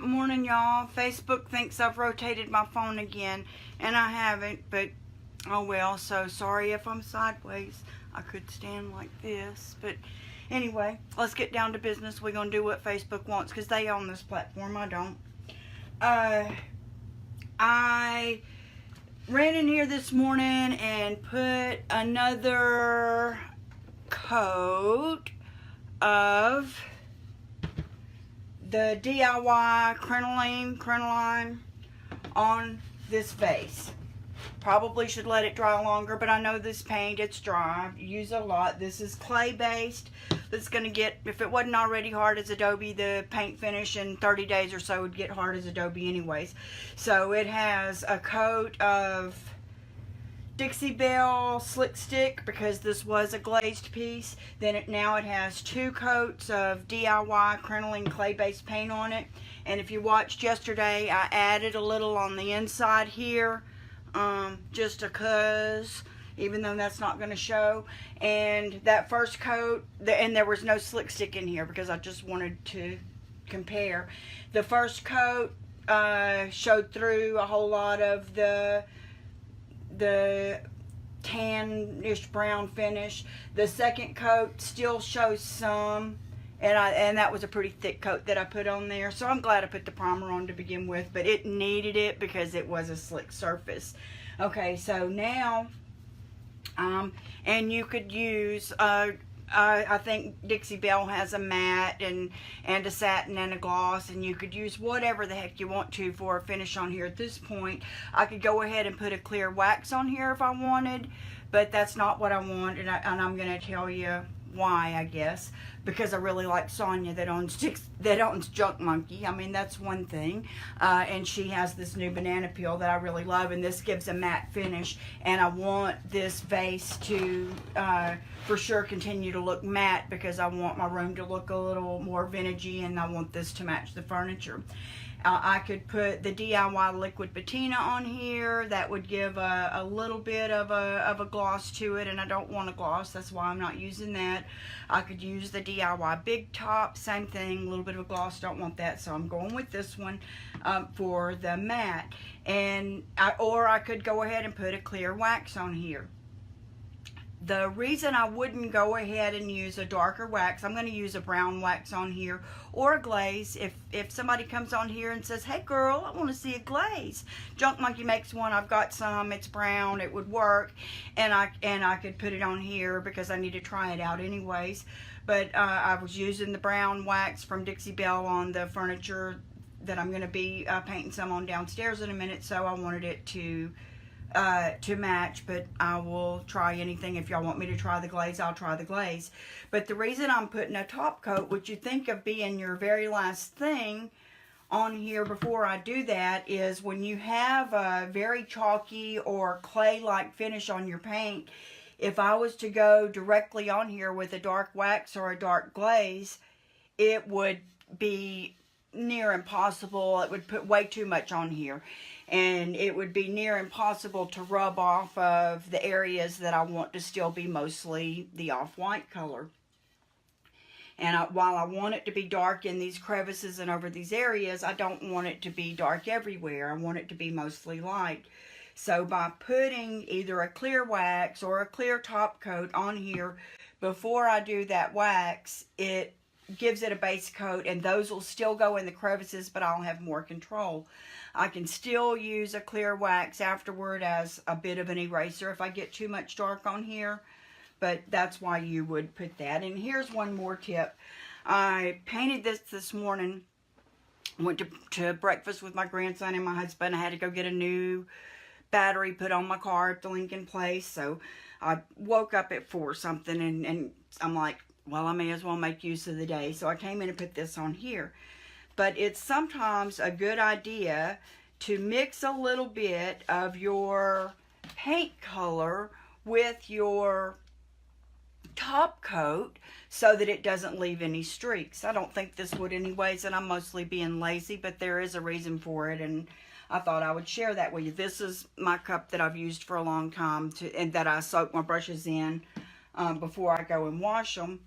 morning, y'all. Facebook thinks I've rotated my phone again, and I haven't, but oh well. So sorry if I'm sideways. I could stand like this, but anyway, let's get down to business. We're gonna do what Facebook wants because they own this platform. I don't. I ran in here this morning and put another coat of the DIY crinoline on this vase. Probably should let it dry longer, but I know this paint, it's dry. I use a lot. This is clay based. That's going to get, if it wasn't already hard as adobe, the paint finish in 30 days or so would get hard as adobe anyways. So it has a coat of Dixie Belle Slick Stick because this was a glazed piece. Then now it has 2 coats of DIY crinoline clay-based paint on it. And if you watched yesterday, I added a little on the inside here, just because, even though that's not going to show. And that first coat, and there was no Slick Stick in here because I just wanted to compare. The first coat showed through a whole lot of the tan-ish brown finish. The second coat still shows some, and that was a pretty thick coat that I put on there. So I'm glad I put the primer on to begin with, but it needed it because it was a slick surface. Okay, so now, and you could use, I think Dixie Belle has a matte and a satin and a gloss, and you could use whatever the heck you want to for a finish on here. At this point, I could go ahead and put a clear wax on here if I wanted, but that's not what I want, and I'm going to tell you why, I guess, because I really like Sonia that owns Junk Monkey. I mean, that's one thing, and she has this new banana peel that I really love, and this gives a matte finish, and I want this vase to for sure continue to look matte because I want my room to look a little more vintagey, and I want this to match the furniture. I could put the DIY liquid patina on here. That would give a little bit of a gloss to it, and I don't want a gloss. That's why I'm not using that. I could use the DIY Big Top. Same thing, a little bit of a gloss. Don't want that, so I'm going with this one for the matte. Or I could go ahead and put a clear wax on here. The reason I wouldn't go ahead and use a darker wax, I'm going to use a brown wax on here or a glaze. If somebody comes on here and says, hey girl, I want to see a glaze. Junk Monkey makes one. I've got some. It's brown. It would work. And I could put it on here because I need to try it out anyways. But I was using the brown wax from Dixie Belle on the furniture that I'm going to be painting some on downstairs in a minute. So I wanted it to match, but I will try anything. If y'all want me to try the glaze, I'll try the glaze. But the reason I'm putting a top coat, which you think of being your very last thing on here before I do that, is when you have a very chalky or clay-like finish on your paint, if I was to go directly on here with a dark wax or a dark glaze, it would be near impossible. It would put way too much on here, and it would be near impossible to rub off of the areas that I want to still be mostly the off-white color. And while I want it to be dark in these crevices and over these areas, I don't want it to be dark everywhere. I want it to be mostly light. So by putting either a clear wax or a clear top coat on here before I do that wax, it gives it a base coat, and those will still go in the crevices, but I'll have more control. I can still use a clear wax afterward as a bit of an eraser if I get too much dark on here, but that's why you would put that. And here's one more tip. I painted this morning. Went to breakfast with my grandson and my husband. I had to go get a new battery put on my car at the Lincoln place, so I woke up at 4 something, and I'm like, well, I may as well make use of the day. So I came in and put this on here. But it's sometimes a good idea to mix a little bit of your paint color with your top coat so that it doesn't leave any streaks. I don't think this would anyways, and I'm mostly being lazy, but there is a reason for it, and I thought I would share that with you. This is my cup that I've used for a long time, and that I soak my brushes in before I go and wash them.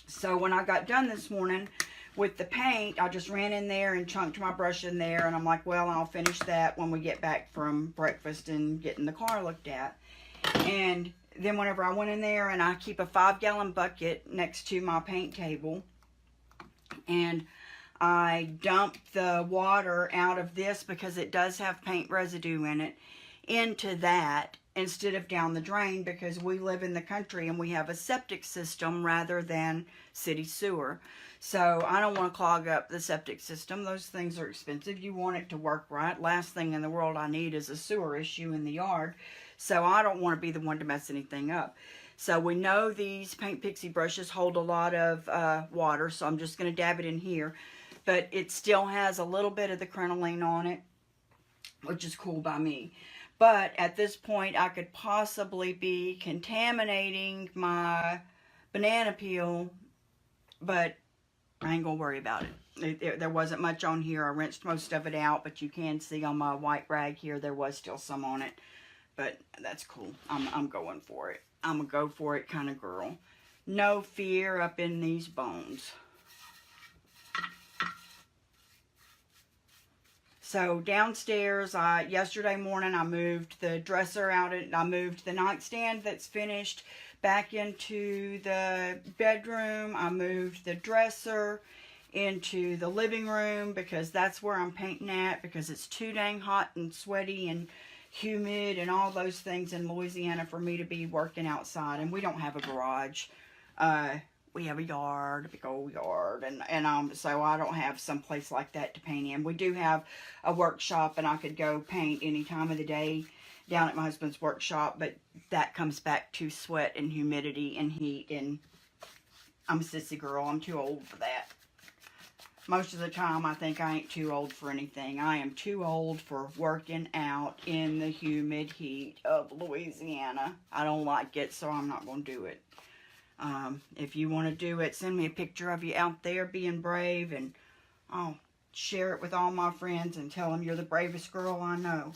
So when I got done this morning with the paint, I just ran in there and chunked my brush in there, and I'm like, well, I'll finish that when we get back from breakfast and getting the car looked at. And then whenever I went in there, and I keep a 5-gallon bucket next to my paint table, and I dumped the water out of this because it does have paint residue in it into that instead of down the drain, because we live in the country and we have a septic system rather than city sewer. So I don't want to clog up the septic system. Those things are expensive. You want it to work right. Last thing in the world I need is a sewer issue in the yard. So I don't want to be the one to mess anything up. So we know these Paint Pixie brushes hold a lot of water, so I'm just going to dab it in here. But it still has a little bit of the crinoline on it, which is cool by me. But at this point, I could possibly be contaminating my banana peel, but I ain't going to worry about it. There wasn't much on here. I rinsed most of it out, but you can see on my white rag here, there was still some on it. But that's cool. I'm going for it. I'm a go for it kind of girl. No fear up in these bones. So downstairs, yesterday morning, I moved the dresser out. I moved the nightstand that's finished back into the bedroom. I moved the dresser into the living room because that's where I'm painting at, because it's too dang hot and sweaty and humid and all those things in Louisiana for me to be working outside. And we don't have a garage. We have a yard, a big old yard, and so I don't have some place like that to paint in. We do have a workshop, and I could go paint any time of the day down at my husband's workshop, but that comes back to sweat and humidity and heat, and I'm a sissy girl. I'm too old for that. Most of the time, I think I ain't too old for anything. I am too old for working out in the humid heat of Louisiana. I don't like it, so I'm not going to do it. If you want to do it, send me a picture of you out there being brave, and I'll share it with all my friends and tell them you're the bravest girl I know.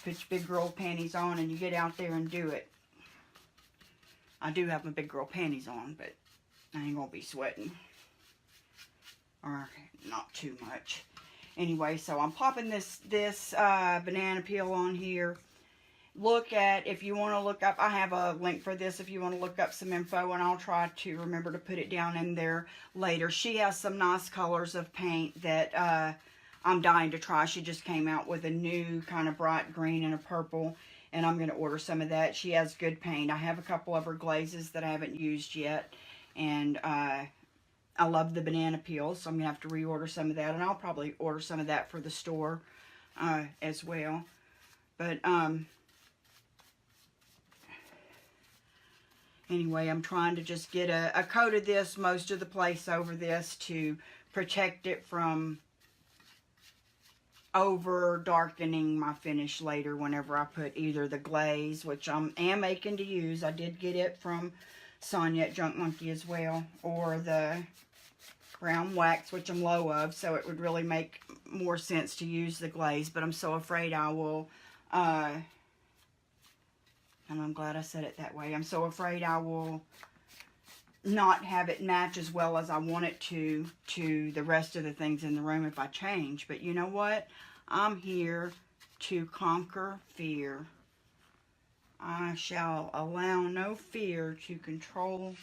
Put your big girl panties on and you get out there and do it. I do have my big girl panties on, but I ain't going to be sweating. Or not too much. Anyway, so I'm popping this banana peel on here. Look at, if you want to look up, I have a link for this if you want to look up some info, and I'll try to remember to put it down in there later. She has some nice colors of paint that I'm dying to try. She just came out with a new kind of bright green and a purple, and I'm going to order some of that. She has good paint. I have a couple of her glazes that I haven't used yet, and I love the banana peel, so I'm going to have to reorder some of that, and I'll probably order some of that for the store as well. But, anyway, I'm trying to just get a coat of this most of the place over this to protect it from over darkening my finish later whenever I put either the glaze, which I am making to use. I did get it from Sonia at Junk Monkey as well, or the brown wax, which I'm low of, so it would really make more sense to use the glaze, but I'm so afraid I will and I'm glad I said it that way. I'm so afraid I will not have it match as well as I want it to the rest of the things in the room if I change. But you know what? I'm here to conquer fear. I shall allow no fear to control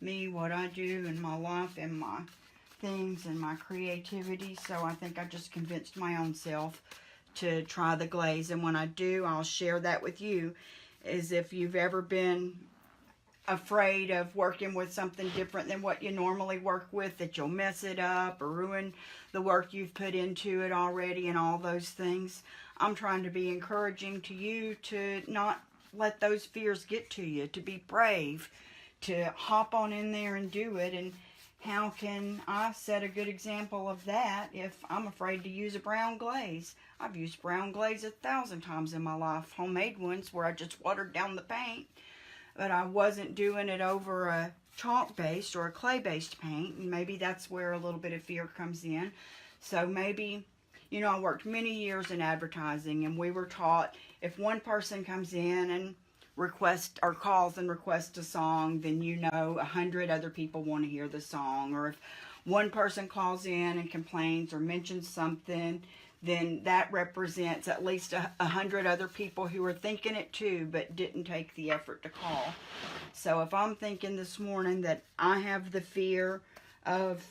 me, what I do in my life and my things and my creativity. So I think I just convinced my own self to try the glaze. And when I do, I'll share that with you. Is if you've ever been afraid of working with something different than what you normally work with, that you'll mess it up or ruin the work you've put into it already and all those things. I'm trying to be encouraging to you to not let those fears get to you, to be brave, to hop on in there and do it. And how can I set a good example of that if I'm afraid to use a brown glaze? I've used brown glaze 1,000 times in my life, homemade ones where I just watered down the paint, but I wasn't doing it over a chalk-based or a clay-based paint, and maybe that's where a little bit of fear comes in. So maybe, you know, I worked many years in advertising, and we were taught if one person comes in and request or calls and requests a song, then you know 100 other people want to hear the song. Or if one person calls in and complains or mentions something, then that represents at least 100 other people who are thinking it too, but didn't take the effort to call. So if I'm thinking this morning that I have the fear of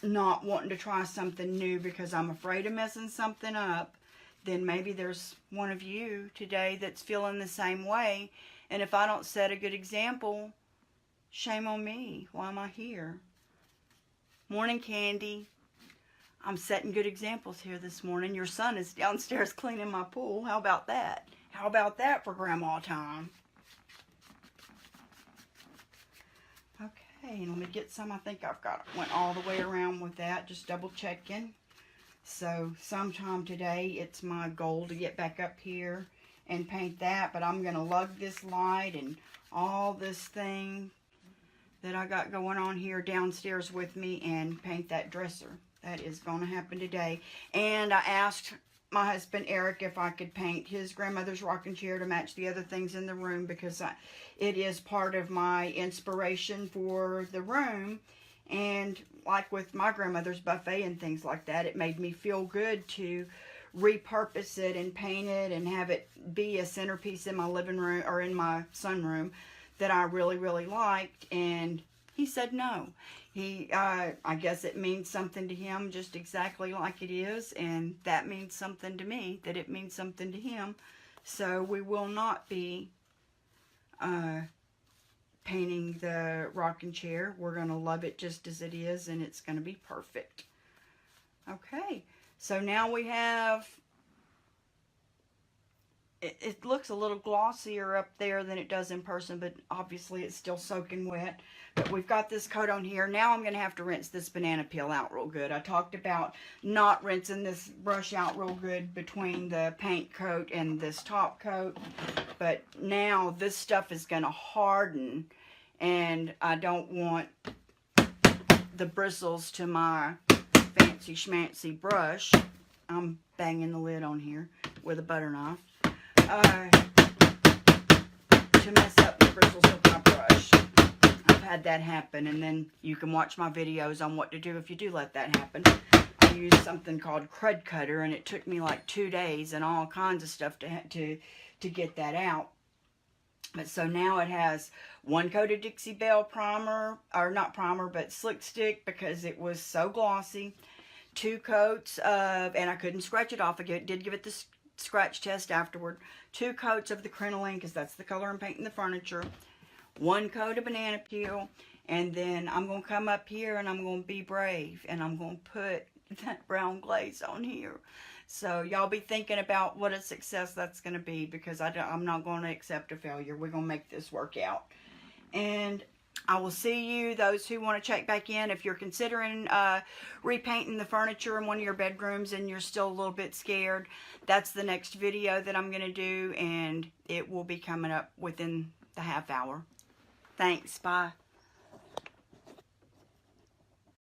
not wanting to try something new because I'm afraid of messing something up, then maybe there's one of you today that's feeling the same way. And if I don't set a good example, shame on me. Why am I here? Morning, Candy. I'm setting good examples here this morning. Your son is downstairs cleaning my pool. How about that? How about that for grandma time? Okay, let me get some. I think I've went all the way around with that, just double checking. So sometime today, it's my goal to get back up here and paint that, but I'm going to lug this light and all this thing that I got going on here downstairs with me and paint that dresser. That is going to happen today. And I asked my husband, Eric, if I could paint his grandmother's rocking chair to match the other things in the room, because it is part of my inspiration for the room. And like with my grandmother's buffet and things like that, it made me feel good to repurpose it and paint it and have it be a centerpiece in my living room or in my sunroom that I really, really liked. And he said no. I guess it means something to him just exactly like it is, and that means something to me, that it means something to him. So we will not be painting the rocking chair. We're going to love it just as it is, and it's going to be perfect. Okay, so now we have, it looks a little glossier up there than it does in person, but obviously it's still soaking wet. But we've got this coat on here. Now I'm going to have to rinse this banana peel out real good. I talked about not rinsing this brush out real good between the paint coat and this top coat. But now this stuff is going to harden, and I don't want the bristles to my fancy schmancy brush. I'm banging the lid on here with a butter knife. To mess up the bristles of my brush. I've had that happen, and then you can watch my videos on what to do if you do let that happen. I used something called Crud Cutter, and it took me like 2 days and all kinds of stuff to get that out. But so now it has one coat of Dixie Belle primer, or not primer, but slick stick, because it was so glossy. 2 coats of, and I couldn't scratch it off. I did give it the scratch test afterward. 2 coats of the crinoline, because that's the color I'm painting the furniture. 1 coat of banana peel, and then I'm going to come up here and I'm going to be brave, and I'm going to put that brown glaze on here. So y'all be thinking about what a success that's going to be, because I'm not going to accept a failure. We're going to make this work out. And I will see you, those who want to check back in. If you're considering repainting the furniture in one of your bedrooms and you're still a little bit scared, that's the next video that I'm going to do, and it will be coming up within the half hour. Thanks. Bye.